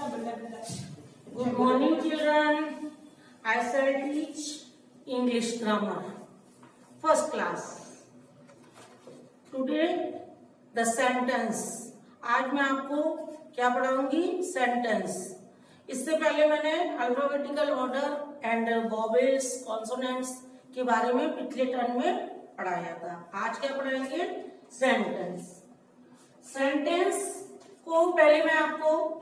Good morning, children. I shall teach English grammar. First class. Today, the sentence. आज मैं आपको क्या पढ़ाऊंगी? Sentence. इससे पहले मैंने alphabetical order and vowels, consonants के बारे में पिछले टर्म में पढ़ाया था. आज क्या पढ़ाएंगे? सेंटेंस. सेंटेंस को पहले मैं आपको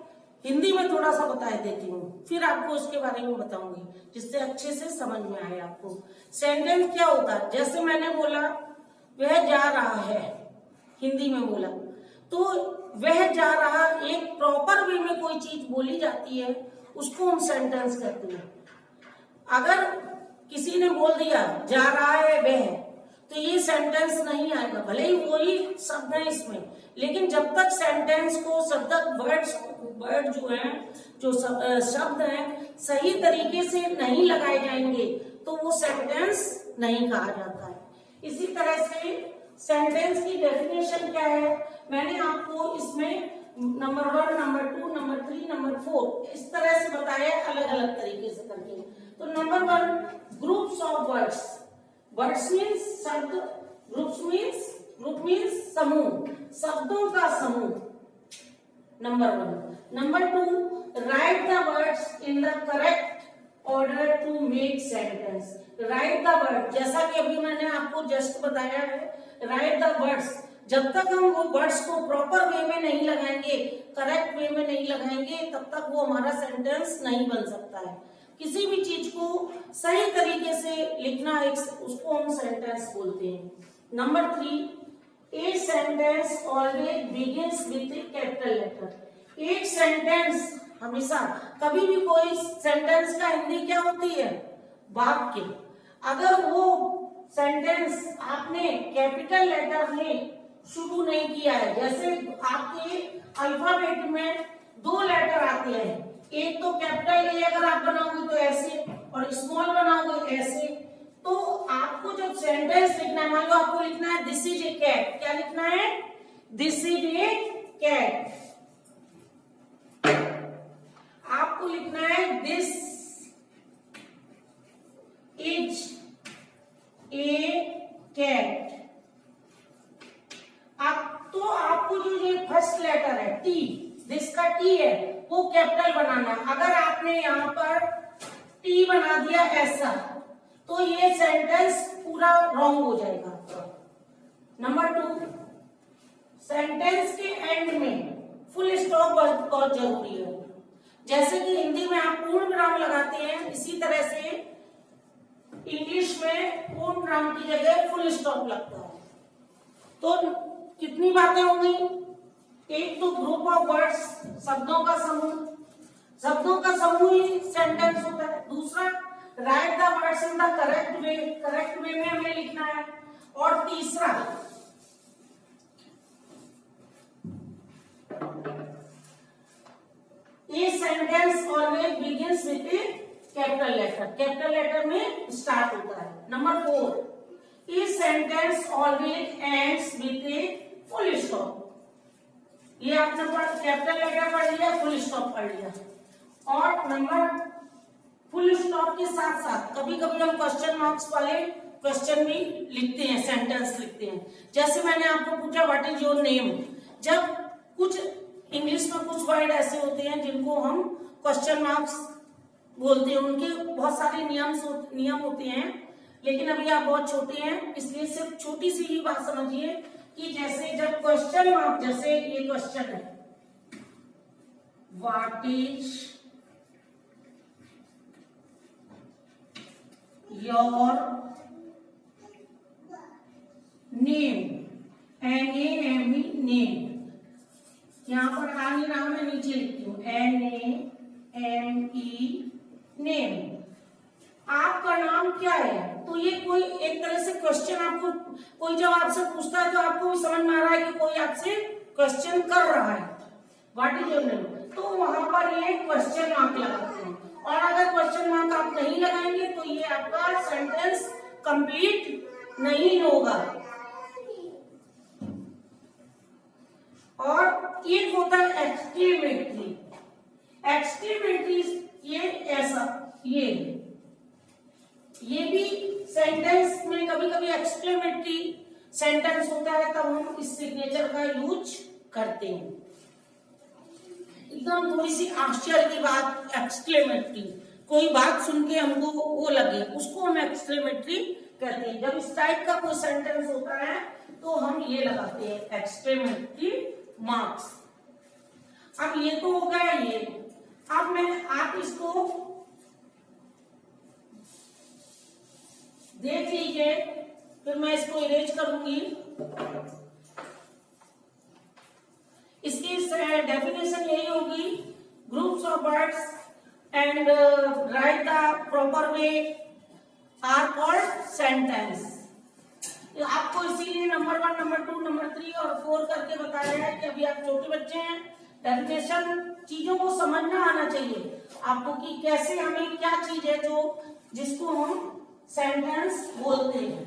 हिंदी में थोड़ा सा बता देती हूँ, फिर आपको उसके बारे में बताऊंगी जिससे अच्छे से समझ में आए आपको. सेंटेंस क्या होता है? जैसे मैंने बोला वह जा रहा है, हिंदी में बोला तो वह जा रहा, एक प्रॉपर वे में कोई चीज बोली जाती है उसको हम सेंटेंस कहते हैं. अगर किसी ने बोल दिया जा रहा है वह, तो ये सेंटेंस नहीं आएगा, भले ही वही शब्द है इसमें, लेकिन जब तक सेंटेंस को, जब तक वर्ड जो है, जो शब्द हैं सही तरीके से नहीं लगाए जाएंगे तो वो सेंटेंस नहीं कहा जाता है. इसी तरह से सेंटेंस की डेफिनेशन क्या है मैंने आपको इसमें नंबर 1, नंबर 2, नंबर 3, नंबर 4 इस तरह से बताया अलग अलग तरीके से करके. तो number 1, groups of words. Words means शब्द, ग्रुप मीन्स समूह, शब्दों का समूह. Number 1. Number 2, write the words in the correct order to make sentence. Write the word, जैसा कि अभी मैंने आपको जस्ट बताया है, राइट द वर्ड्स. जब तक हम वो वर्ड्स को प्रॉपर वे में नहीं लगाएंगे, करेक्ट वे में नहीं लगाएंगे, तब तक वो हमारा सेंटेंस नहीं बन सकता है. किसी भी चीज को सही तरीके से लिखना, उसको हम सेंटेंस बोलते हैं. Number 3, a sentence always begins with a capital letter. एक सेंटेंस हमेशा, कभी भी कोई सेंटेंस का हिंदी क्या होती है? वाक्य. अगर वो सेंटेंस आपने कैपिटल लेटर में शुरू नहीं किया है, जैसे आपके अल्फाबेट में 2 लेटर आते हैं, एक तो कैपिटल ए अगर आप बनाओगे तो ऐसे, और स्मॉल बनाओगे ऐसे, तो आपको जब सेंटेंस लिखना है, मान लो आपको लिखना है दिस इज ए कैट. क्या लिखना है? This is a cat. आपको लिखना है दिस इज ए कैट. तो आपको जो ये फर्स्ट लेटर है टी, दिस का टी है, वो कैपिटल बनाना. अगर आपने यहाँ पर टी बना दिया ऐसा, तो ये सेंटेंस पूरा रॉन्ग हो जाएगा. नंबर 2, सेंटेंस के एंड में फुल स्टॉप बहुत जरूरी है. जैसे कि हिंदी में आप पूर्ण विराम लगाते हैं, इसी तरह से इंग्लिश में पूर्ण विराम की जगह फुल स्टॉप लगता है. तो कितनी बातें होंगी? एक तो ग्रुप ऑफ वर्ड्स, शब्दों का समूह, शब्दों का समूह ही सेंटेंस होता है. दूसरा, write the words in the correct way में हमें लिखना है. और तीसरा, ये sentence always begins with a capital letter. Capital letter में स्टार्ट होता है. नंबर 4, ये sentence always ends with a full stop. ये आपने कैपिटल लेटर पढ़ लिया, फुल स्टॉप पढ़ लिया. और नंबर, फुल स्टॉप के साथ साथ कभी कभी हम क्वेश्चन मार्क्स वाले क्वेश्चन भी लिखते हैं, सेंटेंस लिखते हैं. जैसे मैंने आपको पूछा व्हाट इज योर नेम. जब कुछ इंग्लिश में कुछ वर्ड ऐसे होते हैं जिनको हम क्वेश्चन मार्क्स बोलते हैं, उनके बहुत सारे नियम होते हैं, लेकिन अभी आप बहुत छोटे हैं इसलिए सिर्फ छोटी सी ही बात समझिए कि जैसे जब क्वेश्चन मार्क, जैसे ये क्वेश्चन है what is your name, NAME name. यहां पर आ नहीं रहा, मैं नीचे लिखती हूँ NAME नेम. आपका नाम क्या है? तो ये कोई एक तरह से क्वेश्चन, आपको कोई जब आपसे पूछता है तो आपको भी समझ में आ रहा है कि कोई आपसे क्वेश्चन कर रहा है, व्हाट इज योर नेम. तो वहां पर ये क्वेश्चन मार्क लगाते हैं. और अगर क्वेश्चन मार्क आप नहीं लगाएंगे तो ये आपका सेंटेंस कंप्लीट नहीं होगा. और एक होता है एक्सक्लेमेटरी. एक्सक्लेमेटरी ये ऐसा, ये भी सेंटेंस में कभी कभी एक्सक्लेमेटरी सेंटेंस होता है, तब हम इस सिग्नेचर का यूज करते हैं। एकदम थोड़ी सी आश्चर्य की बात, एक्सक्लेमेटरी, कोई बात सुन के हमको वो लगे, उसको हम एक्सक्लेमेटरी कहते हैं। जब इस टाइप का कोई सेंटेंस होता है तो हम ये लगाते हैं एक्सक्लेमेटरी मार्क्स। अब ये तो हो गया ये। अब आप इसको देख लीजिए, फिर मैं इसको इरेज करूंगी। इसकी डेफिनेशन यही होगी, groups of words and write the proper way are called sentence. आपको इसीलिए नंबर 1, नंबर 2, नंबर 3 और 4 करके बताया है कि अभी आप छोटे बच्चे हैं, डेफिनेशन चीजों को समझना आना चाहिए आपको कि कैसे हमें क्या चीज है जो जिसको हम सेंटेंस बोलते हैं।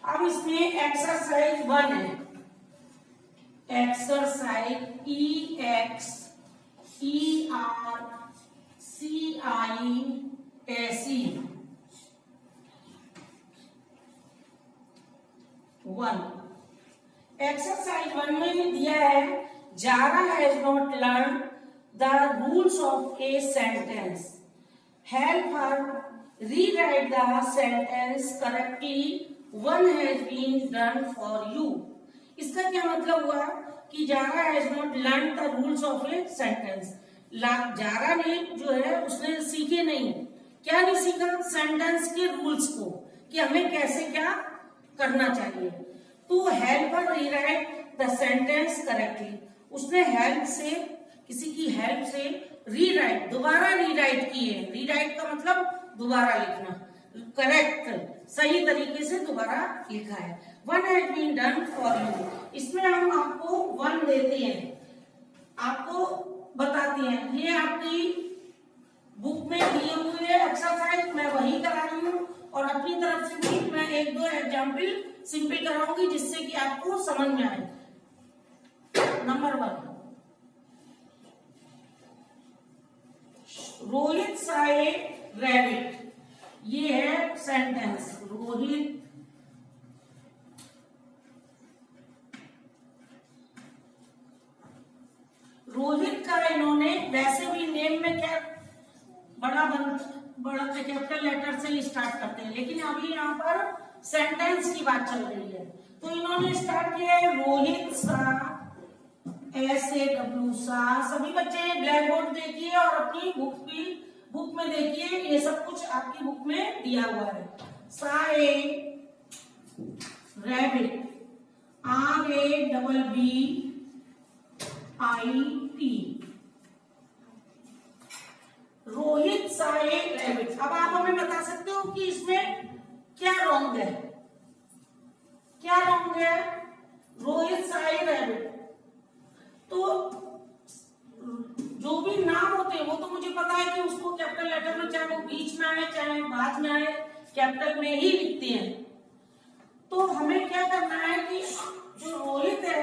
अब इसमें एक्सरसाइज 1 है, एक्सरसाइज EXERCISE 1। एक्सरसाइज 1 में दिया है, Zara has not learn the rules of a sentence, help her rewrite the sentence correctly, one has been done for you. इसका क्या मतलब हुआ कि Zara has not learn the rules of a sentence. Zara ने जो है उसने सीखे नहीं, क्या नहीं सीखा, सेंटेंस के रूल्स को, कि हमें कैसे क्या करना चाहिए। तो help her rewrite the sentence correctly, उसने हेल्प से, किसी की हेल्प से रीराइट, दोबारा रीराइट किए। रीराइट का मतलब दोबारा लिखना, करेक्ट, सही तरीके से दोबारा लिखा है। One has been done for you, इसमें हम आपको 1 देते हैं, आपको बताते हैं। ये आपकी बुक में दिए हुए एक्सरसाइज मैं वही करा रही हूँ, और अपनी तरफ से भी मैं 1-2 एग्जाम्पल सिंपल कराऊंगी जिससे कि आपको समझ में आए। Number 1, Rohit saw a rabbit, ये है सेंटेंस। रोहित का इन्होंने, वैसे भी नेम में क्या बड़ा कैपिटल लेटर से स्टार्ट करते हैं, लेकिन अभी यहाँ पर सेंटेंस की बात चल रही है, तो इन्होंने स्टार्ट किया है रोहित सा, SAW सा। सभी बच्चे ब्लैक बोर्ड देखिए और अपनी बुक में देखिए, ये सब कुछ आपकी बुक में दिया हुआ है। सा ए रैबिट, RABBIT, रोहित सा ए रैबिट। अब आप हमें बता सकते हो कि इसमें क्या रॉन्ग है, क्या रॉन्ग है? रोहित सा ए रैबिट, तो जो भी नाम होते हैं वो तो मुझे पता है कि उसको कैपिटल लेटर में, चाहे वो बीच में आए चाहे बाद में आए, कैपिटल में ही लिखते हैं। तो हमें क्या करना है कि जो रोहित है,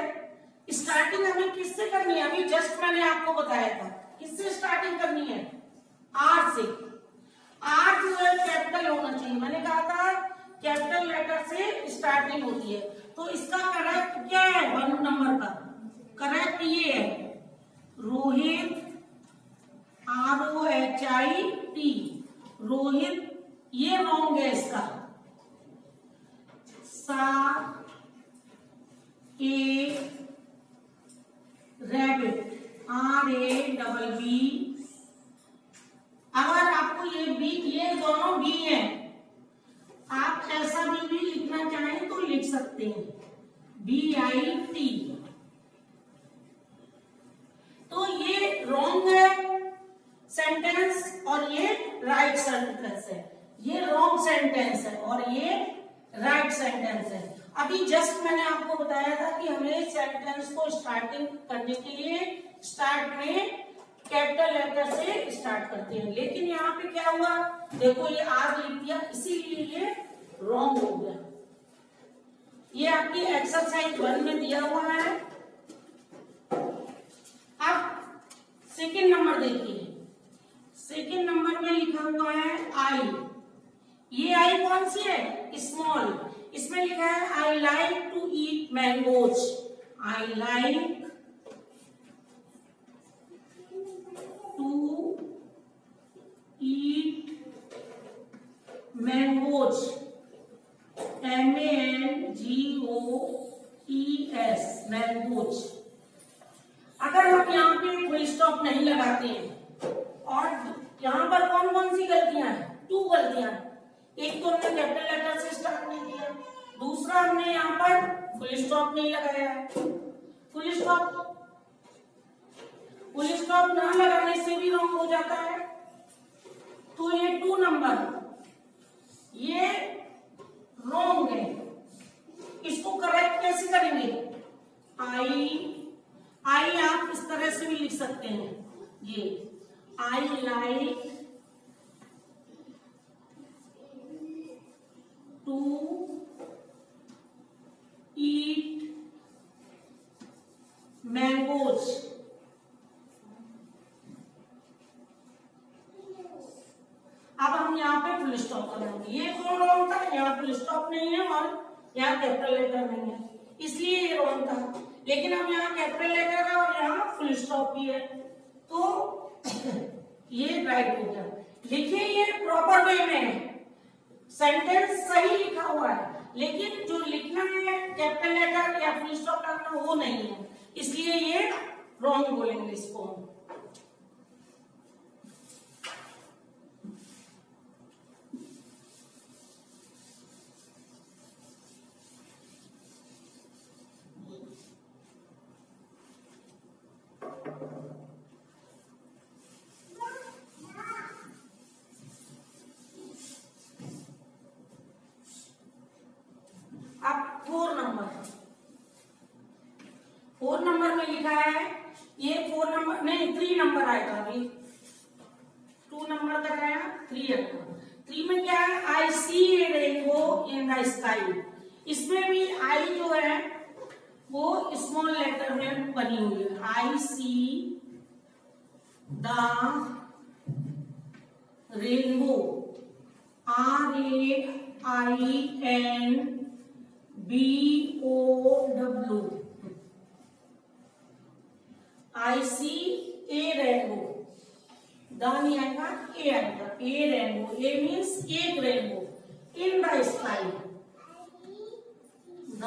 स्टार्टिंग हमें किससे करनी है? अभी जस्ट मैंने आपको बताया था, किससे स्टार्टिंग करनी है? आर से। आर जो है कैपिटल होना चाहिए, मैंने कहा था कैपिटल लेटर से स्टार्टिंग होती है। तो इसका करेक्ट क्या है? 1 नंबर का करेक्ट ये है, रोहित, ROHIT, रोहित। ये रॉन्ग है इसका, सा ए रैबिट, RABB। अगर आपको ये बी, ये दोनों बी हैं, आप ऐसा भी लिखना चाहें तो लिख सकते हैं, BIT। तो ये रॉन्ग है सेंटेंस, और ये राइट सेंटेंस है, ये रॉन्ग सेंटेंस है और ये राइट सेंटेंस है। अभी जस्ट मैंने आपको बताया था कि हमें सेंटेंस को स्टार्टिंग करने के लिए स्टार्ट में कैपिटल लेटर से स्टार्ट करते हैं, लेकिन यहाँ पे क्या हुआ, देखो ये आर लिख दिया, इसीलिए ये रॉन्ग हो गया। ये आपकी एक्सरसाइज 1 में दिया हुआ है। अब सेकंड नंबर देखिए, सेकंड नंबर में लिखा हुआ है आई। ये आई कौन सी है, स्मॉल। इसमें लिखा है I like to eat mangoes. I like to eat mangoes, MANGOES, mangoes. अगर हम यहाँ पे फुल स्टॉप नहीं लगाते हैं और यहाँ पर कौन कौन सी गलतियां हैं, 2 गलतियां हैं। एक तो हमने कैपिटल लेटर से स्टार्ट नहीं किया, दूसरा हमने यहाँ पर फुल स्टॉप नहीं लगाया है। फुल स्टॉप ना लगाने से भी रॉन्ग हो जाता है। तो ये 2 नंबर ये रॉन्ग है। इसको करेक्ट कैसे करेंगे, आई आप इस तरह से भी लिख सकते हैं, ये I like to eat mangoes. अब हम यहाँ पे फुल स्टॉप बनाएंगे। ये क्यों रॉन्ग था, यहाँ फुल स्टॉप नहीं है और यहाँ कैपिटल लेटर नहीं है, इसलिए ये रॉन्ग था। लेकिन अब यहाँ कैपिटल लेटर है और यहाँ फुल स्टॉप भी है, तो ये राइट हो गया। लिखिए ये प्रॉपर वे में है, सेंटेंस सही लिखा हुआ है, लेकिन जो लिखना है कैपिटल लेटर या फुल स्टॉप लगना वो नहीं है, इसलिए ये रॉन्ग बोलेंगे इसको। अब 4 नंबर में लिखा है, ये 4 नंबर नहीं 3 नंबर आएगा, अभी 2 नंबर तक आया, 3 में क्या है, I see a rainbow in the sky. इसमें भी आई जो है वो स्मॉल लेटर में बनी हुई है, I see the rainbow, RAINBOW, I see a rainbow, the नहीं आएगा, ए आएगा, ए रेनबो, ए मीन्स एक rainbow, in the sky, the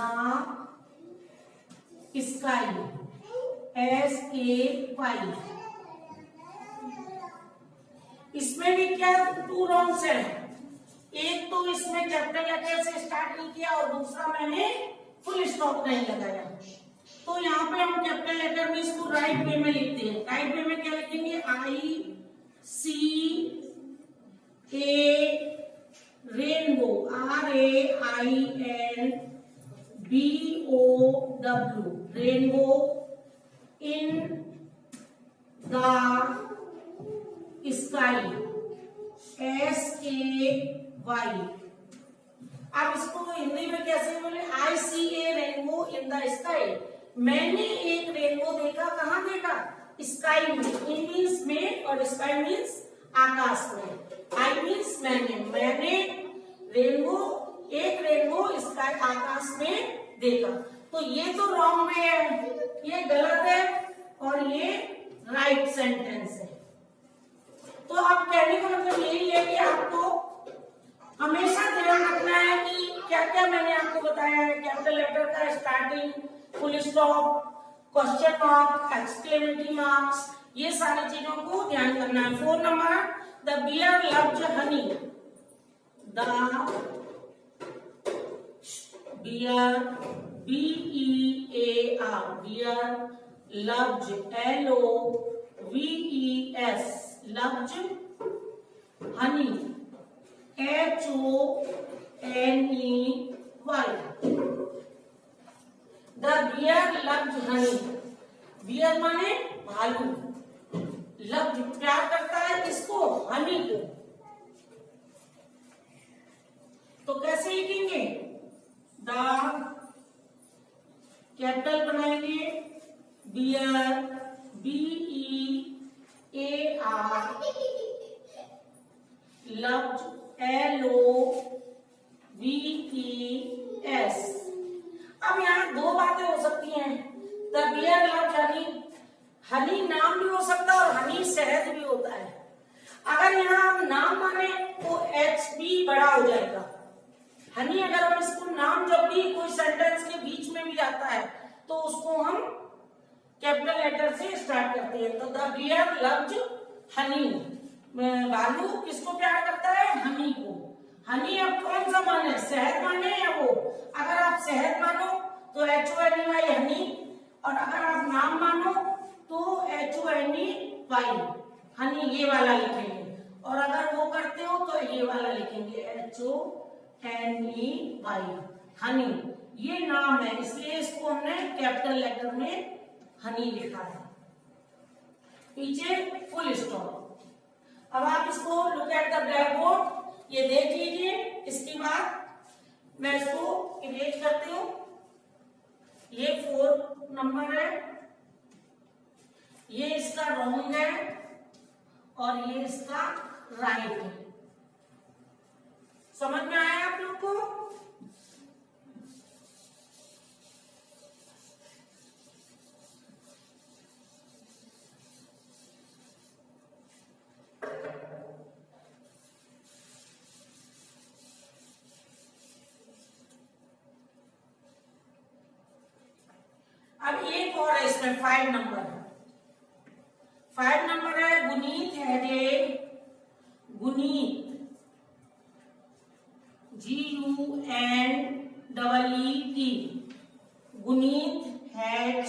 sky, SKY। इसमें भी क्या 2 रॉन्ग्स है, एक तो इसमें कैपिटल लेटर से स्टार्ट नहीं किया और दूसरा मैंने फुल स्टॉप नहीं लगाया। तो यहाँ पे हम कैपिटल लेटर में इसको राइट वे में लिखते हैं। राइट वे में क्या लिखेंगे, I see a rainbow, RAINBOW, rainbow in the sky, SKY। अब इसको हिंदी में कैसे बोले, I see a rainbow in the sky, मैंने एक रेनबो देखा, कहाँ देखा, स्काई में। इन मीन्स में और स्काई मीन्स आकाश में। आई मीन्स मैंने रेनबो, एक रेनबो स्काई आकाश में देखा। तो ये तो रॉन्ग में है, ये गलत है और ये राइट सेंटेंस है। तो अब कहने का मतलब यही है कि आपको हमेशा ध्यान रखना है कि क्या क्या मैंने आपको बताया है, कैपिटल लेटर का starting, full stop, question mark, exclamatory marks, ये सारी चीजों को ध्यान करना है। 4 number, the bear loved honey, the bear, BEAR, bear loved, LOVES, loved honey, HONEY। The bear loves honey, bear माने भालू, लव्स प्यार करता है किसको, हनी को। तो कैसे लिखेंगे, द कैपिटल बनाएंगे, बियर BEAR, लव्स LOVES। अब यहाँ दो बातें हो सकती हैं, the bear loves honey, honey नाम भी हो सकता है और हनी शहद भी होता है। अगर यहाँ हम नाम माने तो HB बड़ा हो जाएगा। हनी अगर हम इसको नाम जब भी कोई सेंटेंस के बीच में भी आता है तो उसको हम कैपिटल लेटर से स्टार्ट करते हैं। तो द बियर लव्स हनी, भालू किसको प्यार करता है, हनी को। हनी अब कौन सा माने, शहद माने या वो, अगर आप शहद मानो तो HONEY हनी, और अगर आप नाम मानो तो HONEY हनी, ये वाला लिखेंगे। और अगर वो करते हो तो ये वाला लिखेंगे HONEY हनी। ये नाम है इसलिए इसको हमने कैपिटल लेटर में हनी लिखा है, पीछे फुल स्टॉप। अब आप इसको look at the black board, ये देख लीजिए। इसके बाद मैं इसको इरेज करती हूँ। ये 4 नंबर है, ये इसका रॉन्ग है और ये इसका राइट है। समझ में आया आप लोग को? अब एक और है इसमें 5 नंबर। 5 नंबर है गुनीत है, Guneet GUNEET, Guneet has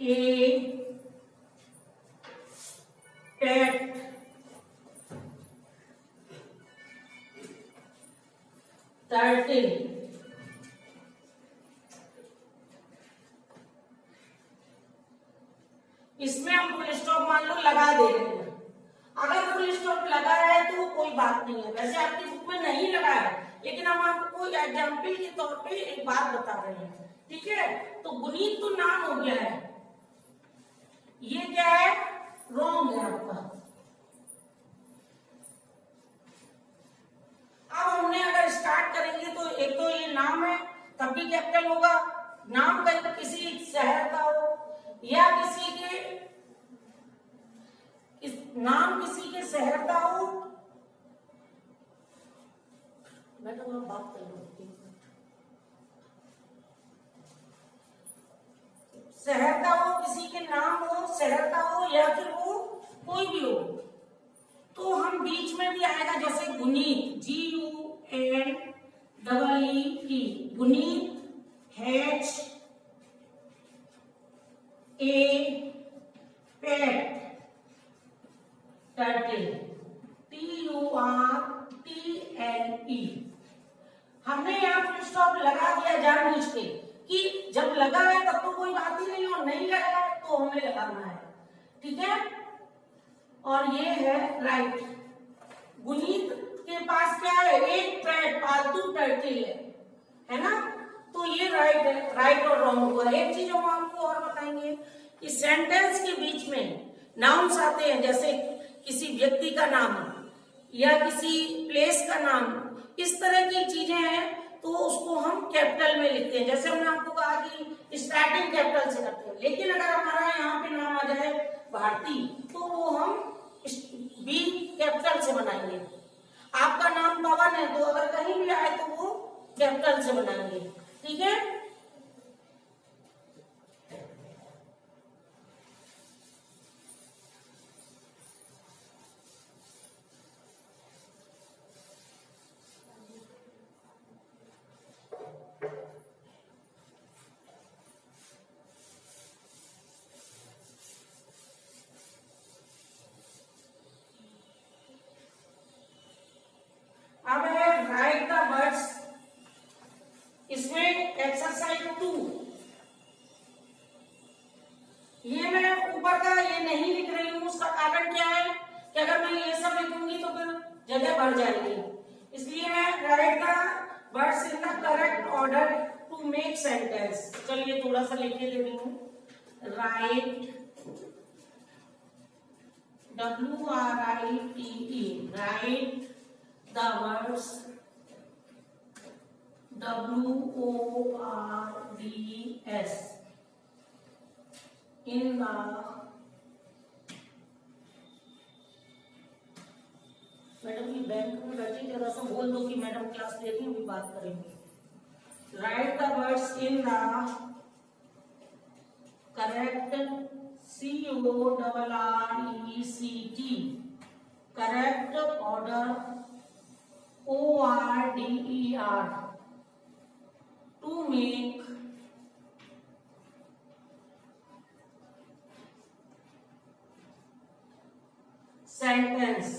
a pet turtle. इसमें हम फुल स्टॉप मान लो लगा दे रहे हैं। अगर फुल स्टॉप लगा है तो कोई बात नहीं है, वैसे आपकी बुक में नहीं लगा है, लेकिन हम आपको एग्जाम्पल के तौर पे एक बात बता रहे हैं, ठीक है। तो गुनीत तो नाम हो गया है, ये क्या है, रॉन्ग है आपका। अब हमने अगर स्टार्ट करेंगे तो एक तो ये नाम है तब भी कैपिटल होगा, नाम कहीं किसी शहर का हो या किसी के नाम किसी के शहर का हो। मैडम आप बात कर लो, शहर का हो, किसी के नाम हो, शहर का हो या फिर वो कोई भी हो, तो हम बीच में भी आएगा जैसे Guneet GUNEET, Guneet has a pet turtle TURTLE। हमने यहाँ फुल स्टॉप लगा दिया जानबूझ के कि जब लगा है तब तो कोई बात ही नहीं, और नहीं लगा है तो हमें लगाना है, ठीक है। और ये है राइट। गुनीत के पास क्या है, एक पेट पालतू टर्टल है ना, तो ये राइट है, राइट और रॉन्ग हुआ। एक चीज हम आपको और बताएंगे कि सेंटेंस के बीच में नाउन्स आते हैं, जैसे किसी व्यक्ति का नाम या किसी प्लेस का नाम, इस तरह की चीजें हैं तो उसको हम कैपिटल में लिखते हैं। जैसे हमने आपको कहा कि स्टार्टिंग कैपिटल से करते हैं, लेकिन अगर हमारा यहाँ पे नाम आ जाए भारती तो वो हम बी कैपिटल से बनाएंगे। आपका नाम पवन है तो अगर कहीं भी आए तो वो कैपिटल से बनाएंगे, ठीक है। ये नहीं लिख रही हूँ उसका कारण क्या है कि अगर मैं ये सब लिखूंगी तो फिर जगह बढ़ जाएगी, इसलिए मैं write the words in the correct order to make sentence. चलिए थोड़ा सा लिखे दे रही हूँ। Write WRITE, write the words WORDS in the madam ये बैंक में बैठी जरा सा बोल दो कि मैडम क्लास ले रही हैं, अभी बात करेंगे। Right the words in the correct CORRECT correct order ORDER to make sentence SENTENCE।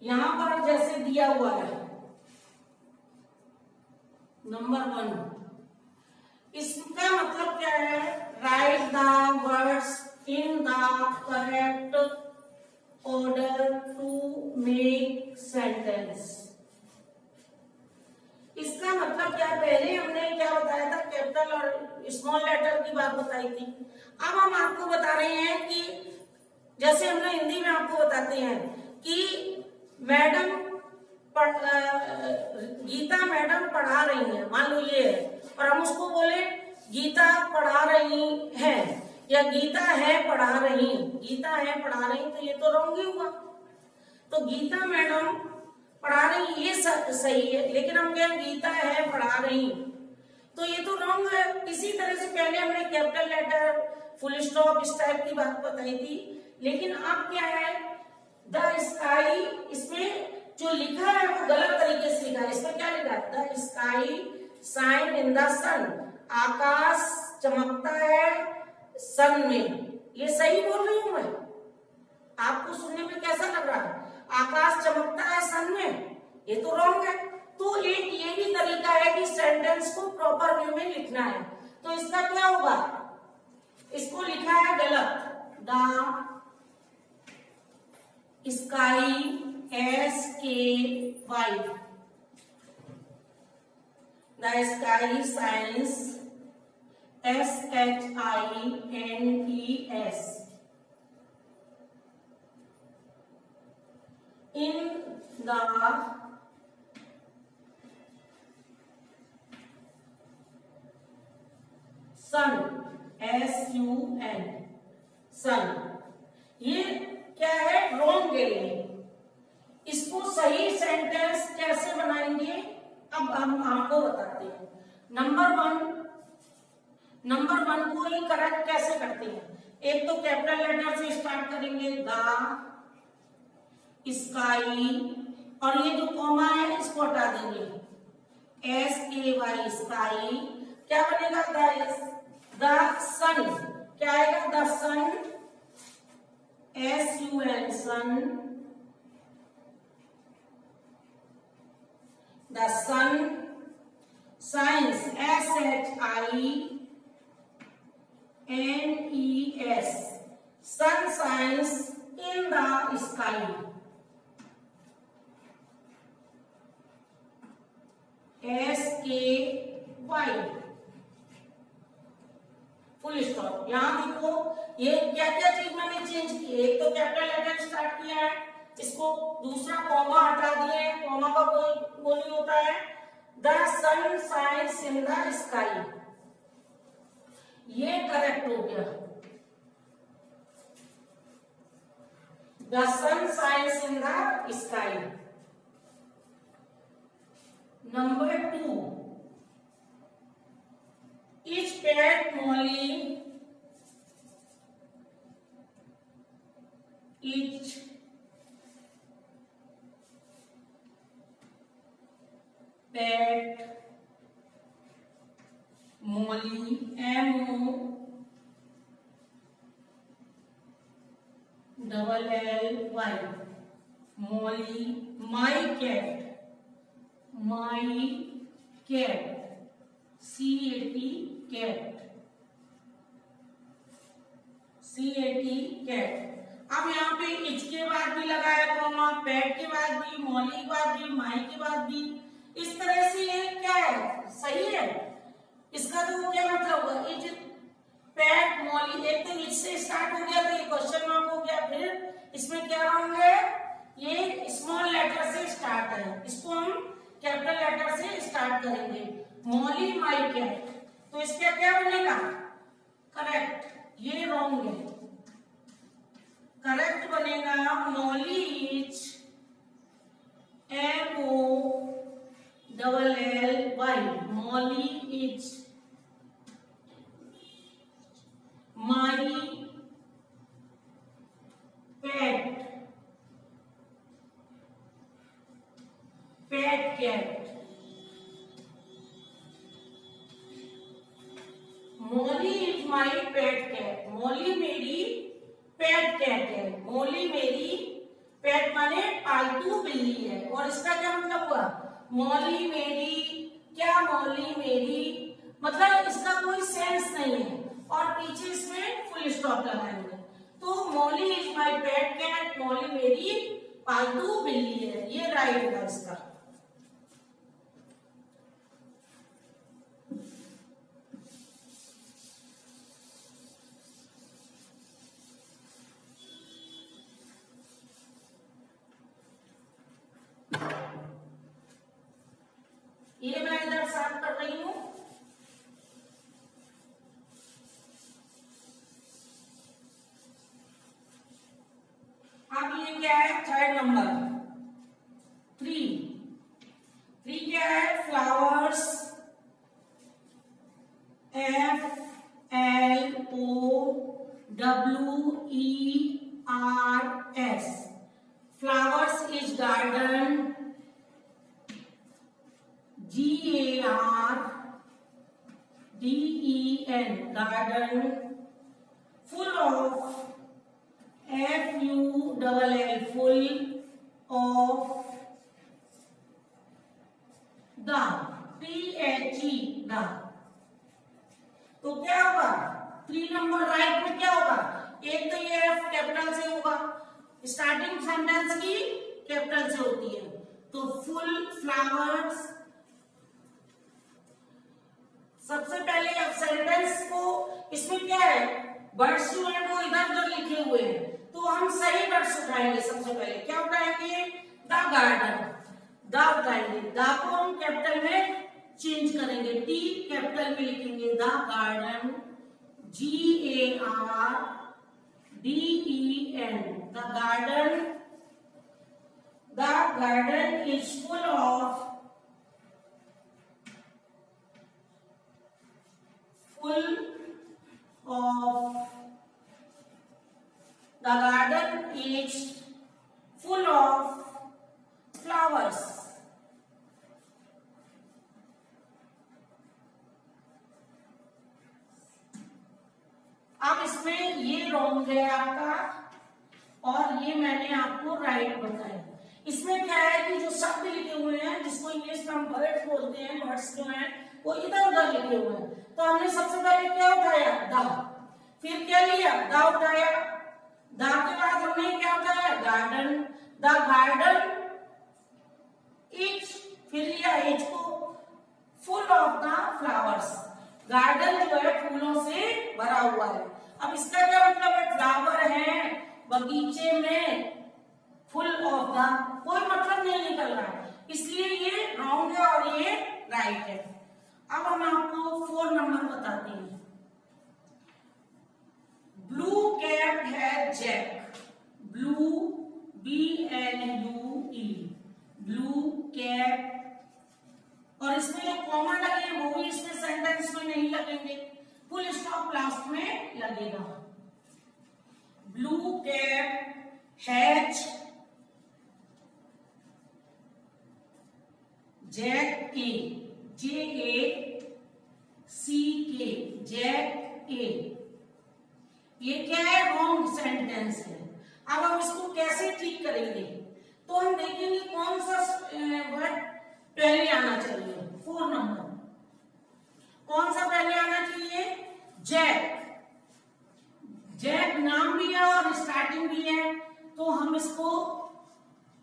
यहां पर जैसे दिया हुआ है नंबर 1, इसका मतलब क्या है? Write the words in the correct order to make sentence. इसका मतलब क्या है? पहले हमने क्या बताया था? कैपिटल और स्मॉल लेटर की बात बताई थी। अब हम आपको बता रहे हैं कि जैसे हमने हिंदी में आपको बताते हैं कि मैडम गीता मैडम पढ़ा रही हैं, मान लो ये है, और हम उसको बोले गीता पढ़ा रही है या गीता है पढ़ा रही, गीता है पढ़ा रही, तो ये तो रॉन्ग ही हुआ। तो गीता मैडम पढ़ा रही ये सही है, लेकिन हम कहें गीता है पढ़ा रही, तो ये तो रॉन्ग है। इसी तरह से पहले हमने कैपिटल लेटर, फुल स्टॉप, इस टाइप की बात बताई थी, लेकिन अब क्या है? द स्काई, इसमें जो लिखा है वो गलत तरीके से लिखा है। इसमें क्या लिखा है? The sky shine in the sun, आकाश चमकता है सन में। ये सही बोल रही हूं मैं? आपको सुनने में कैसा लग रहा है? आकाश चमकता है सन में, ये तो रॉन्ग है। तो एक ये भी तरीका है कि सेंटेंस को प्रॉपर वे में लिखना है। तो इसका क्या होगा? इसको लिखा है गलत, the sky SKY, the sky science SHINES in the sun SUN, सन। ये क्या है? रॉन्ग है ये। इसको सही सेंटेंस कैसे बनाएंगे अब हम आपको बताते हैं। नंबर वन को ही करेक्ट कैसे करते हैं? एक तो कैपिटल लेटर से स्टार्ट करेंगे, द स्काई, और ये जो कॉमा है इसको हटा देंगे, SKY स्काई। क्या बनेगा? द सन, क्या आएगा? The sun SUN, sun, the sun shines SHINES, sun shines in the sky, SKY, full stop. यहां देखो ये क्या क्या चीज मैंने चेंज की। एक तो कैपिटल लेटर स्टार्ट किया है, इसको दूसरा कॉमा हटा दिए, कॉमा का कोई वो नहीं होता है। The sun shines in the sky, ये करेक्ट हो गया। The sun shines in the sky. Number 2, each pet Molly, each pet Molly, MOLLY, Molly, my cat, my cat, CAT cat, CAT cat. अब यहाँ पे इच के बाद भी लगाया कॉमा, पैट के बाद भी, मॉली के बाद भी, माई के बाद भी, इस तरह से ये क्या है, सही है। इसका तो क्या मतलब होगा, इच पैट मॉली, एक तो इच से स्टार्ट हो गया तो ये क्वेश्चन मार्क हो गया, फिर इसमें क्या होंगे, ये स्मॉल लेटर से स्टार्ट है, इसको हम कैपिटल लेटर से स्टार्ट करेंगे, मॉली माई कैट, तो इसका क्या बनेगा, करेक्ट, ये रॉन्ग है, करेक्ट बनेगा Molly is MOLLY, Molly is my pet, pet cat, Molly is my pet cat, Molly मेरी पेट कैट है, मॉली मेरी पेट माने पालतू बिल्ली है, और इसका क्या मतलब हुआ, मॉली मेरी, क्या मॉली मेरी, मतलब इसका कोई सेंस नहीं है, और पीछे इसमें फुल स्टॉप लगाएंगे, तो Molly is my pet cat, Molly मेरी पालतू बिल्ली है, ये राइट होगा इसका। ये मैं इधर साफ कर रही हूं। अब ये क्या है, थर्ड नंबर 3 क्या है, flowers, FLOWERS, flowers is garden, GARDEN, garden, full of, FULL, full of, the, THE, the, तो क्या होगा, 3 नंबर राइट में क्या होगा, एक तो ये F कैपिटल से होगा, स्टार्टिंग सेंटेंस की कैपिटल से होती है, तो फुल फ्लावर्स, सबसे पहले अब सेंटेंस को, इसमें क्या है, वर्ड्स जो है वो इधर उधर लिखे हुए हैं, तो हम सही वर्ड्स उठाएंगे, सबसे पहले क्या उठाएंगे, द गार्डन, द उठाएंगे, द को हम कैपिटल में चेंज करेंगे, टी कैपिटल में लिखेंगे, the garden, GARDEN, the garden, the garden is full of, the garden is full of flowers. अब इसमें ये रॉन्ग है आपका, और ये मैंने आपको राइट बताया। इसमें क्या है कि जो शब्द लिखे हुए हैं, जिसको इंग्लिश में हम वर्ड्स बोलते हैं, वर्ड्स जो हैं वो इधर उधर लिखे हुए हैं, तो हमने सबसे पहले क्या उठाया, द, फिर क्या लिया, द उठाया, द के बाद हमने क्या उठाया, गार्डन, द गार्डन इज, फिर लिया एज को, full of the flowers, garden जो है फूलों से भरा हुआ है। अब इसका क्या मतलब है, फ्लावर है बगीचे में, फुल ऑफ द, कोई मतलब नहीं निकल रहा है, इसलिए ये रॉन्ग है और ये राइट है। अब हम आपको 4 नंबर बताते हैं, ब्लू कैट है Jack, blue BLUE, blue cat, और इसमें जो कॉमा लगे वो भी इसमें सेंटेंस में नहीं लगेंगे, फुल स्टॉप लास्ट में लगेगा, blue cat has jack a, JACK, jack a, ये क्या है, रॉन्ग सेंटेंस है। अब हम इसको कैसे ठीक करेंगे, तो हम देखेंगे कौन सा वर्ड पहले आना चाहिए। 4 नंबर कौन सा पहले आना चाहिए? जैक। जैक नाम भी है और स्टार्टिंग भी है, तो हम इसको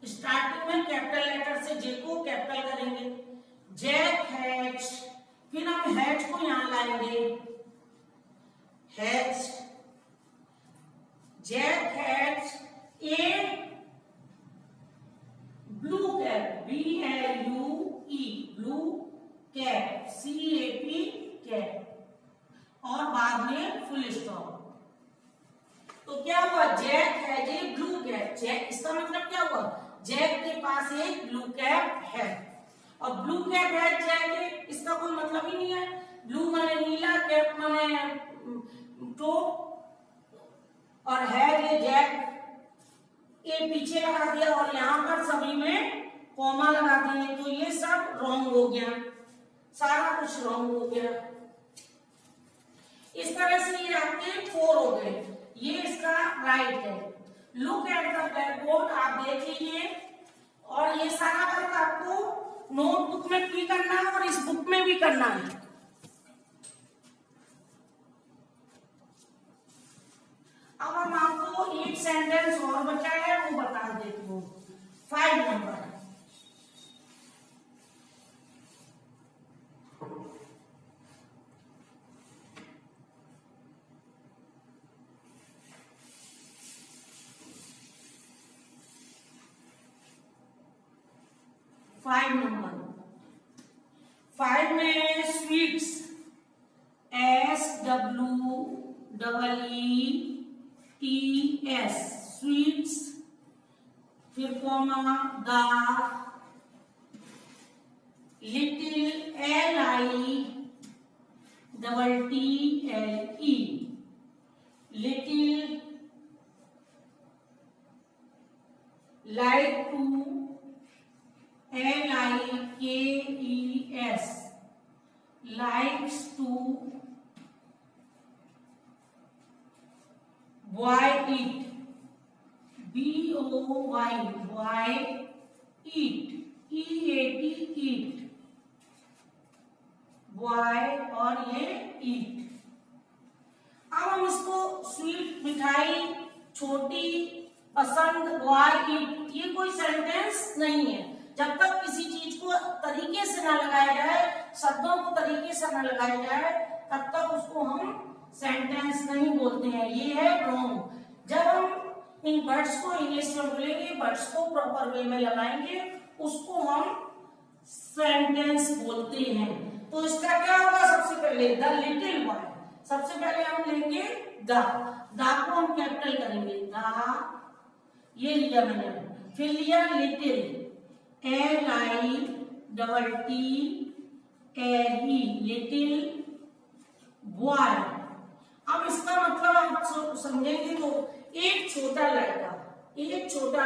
स्टार्टिंग में कैपिटल लेटर से जे को कैपिटल करेंगे। जैक हैच, फिर हम हैच को यहां लाएंगे, hatch, jack hatch a blue cap, BLUE, blue cap, CAP, cap, और बाद में फुल स्टॉप। तो क्या हुआ? जैक है जे ब्लू कैप। जैक इसका मतलब क्या हुआ? जैक के पास एक ब्लू कैप है, और ब्लू कैप है जैक, इसका कोई मतलब ही नहीं है। ब्लू माने नीला, कैप माने टोप, और है ये जैक, ये पीछे लगा दिया और यहां पर सभी में कॉमा लगा दिए, तो ये सब रॉन्ग हो गया, सारा कुछ रॉन्ग हो गया। इस तरह से ये आपके 4 हो गए, ये इसका राइट है। Look at the black board, आप देख लीजिए, और ये सारा वर्क आपको नोटबुक में भी करना है और इस बुक में भी करना है। अब हम आपको एक सेंटेंस और बचा है, वो बता देती हूँ। 5 नंबर, फाइव नंबर 5 में स्वीट्स, SWEETS, स्वीट्स, फिर comma the, little, LITTLE, little, like to, LIKES, likes to, boy eat, BOY, boy eat, EAT, eat, boy और ये eat। अब हम इसको स्वीट, मिठाई, छोटी, पसंद, बॉय ईट, ये कोई सेंटेंस नहीं है। जब तक किसी चीज को तरीके से ना लगाया जाए, शब्दों को तरीके से ना लगाया जाए, तब तक उसको हम सेंटेंस नहीं बोलते हैं, ये है रॉन्ग। जब हम इन वर्ड्स को इंग्लिश में बोलेंगे, वर्ड्स को प्रॉपर वे में लगाएंगे, उसको हम सेंटेंस बोलते हैं। तो इसका क्या होगा? सबसे पहले द लिटिल बॉय, सबसे पहले हम लेंगे द को हम कैपिटल करेंगे, द, ये लिया मैंने, फिर लिया लिटिल, LITTLE, लिटिल बॉय। अब इसका मतलब आप समझेंगे तो एक छोटा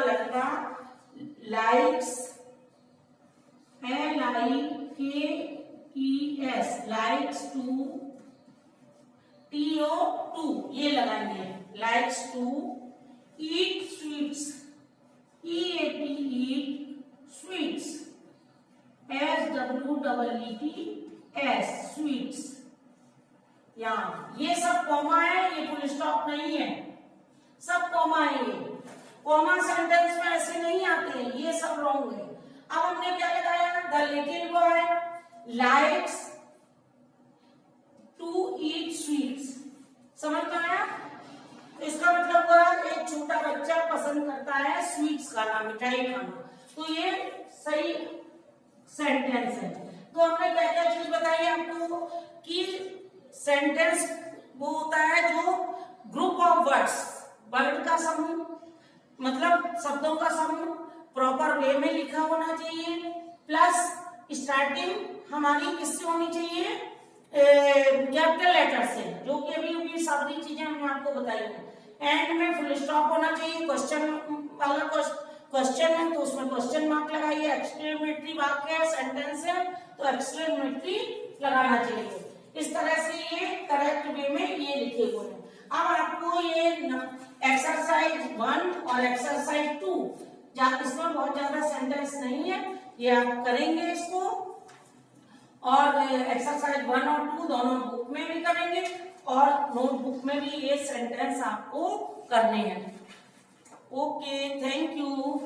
लड़का, likes, LIKES, likes to, TO2 ये लगाएंगे, likes to eat sweets, EAT, eat sweets, SWEETS, sweets. यहाँ ये सब कॉमा है, ये फुल स्टॉप नहीं है, सब कॉमा है। ये कॉमा सेंटेंस में ऐसे नहीं आते हैं, ये सब रॉन्ग है। अब हमने क्या लगाया? The little boy likes to eat sweets, समझ में आया? इसका मतलब हुआ एक छोटा बच्चा पसंद करता है स्वीट्स खाना, मिठाई खाना, तो ये सही सेंटेंस है। तो हमने क्या क्या चीज बताई आपको कि सेंटेंस वो होता है जो ग्रुप ऑफ वर्ड्स, वर्ड का समूह, मतलब शब्दों का समूह, प्रॉपर वे में लिखा होना चाहिए, प्लस स्टार्टिंग हमारी किससे होनी चाहिए? कैपिटल लेटर से, जो कि अभी सारी चीजें हमने आपको बताई हैं। एंड में फुल स्टॉप होना चाहिए, क्वेश्चन वाला क्वेश्चन है तो उसमें क्वेश्चन मार्क लगाइए, एक्सक्लेमेटरी वाक्य है, सेंटेंस है तो एक्सक्लेमेटरी लगाना चाहिए। इस तरह से ये करेक्ट वे में ये लिखे हुए हैं। अब आपको ये एक्सरसाइज 1 और एक्सरसाइज 2 इसमें बहुत ज्यादा सेंटेंस नहीं है, ये आप करेंगे इसको। और एक्सरसाइज 1 और 2 दोनों बुक में भी करेंगे और नोटबुक में भी ये सेंटेंस आपको करने हैं। Okay, thank you.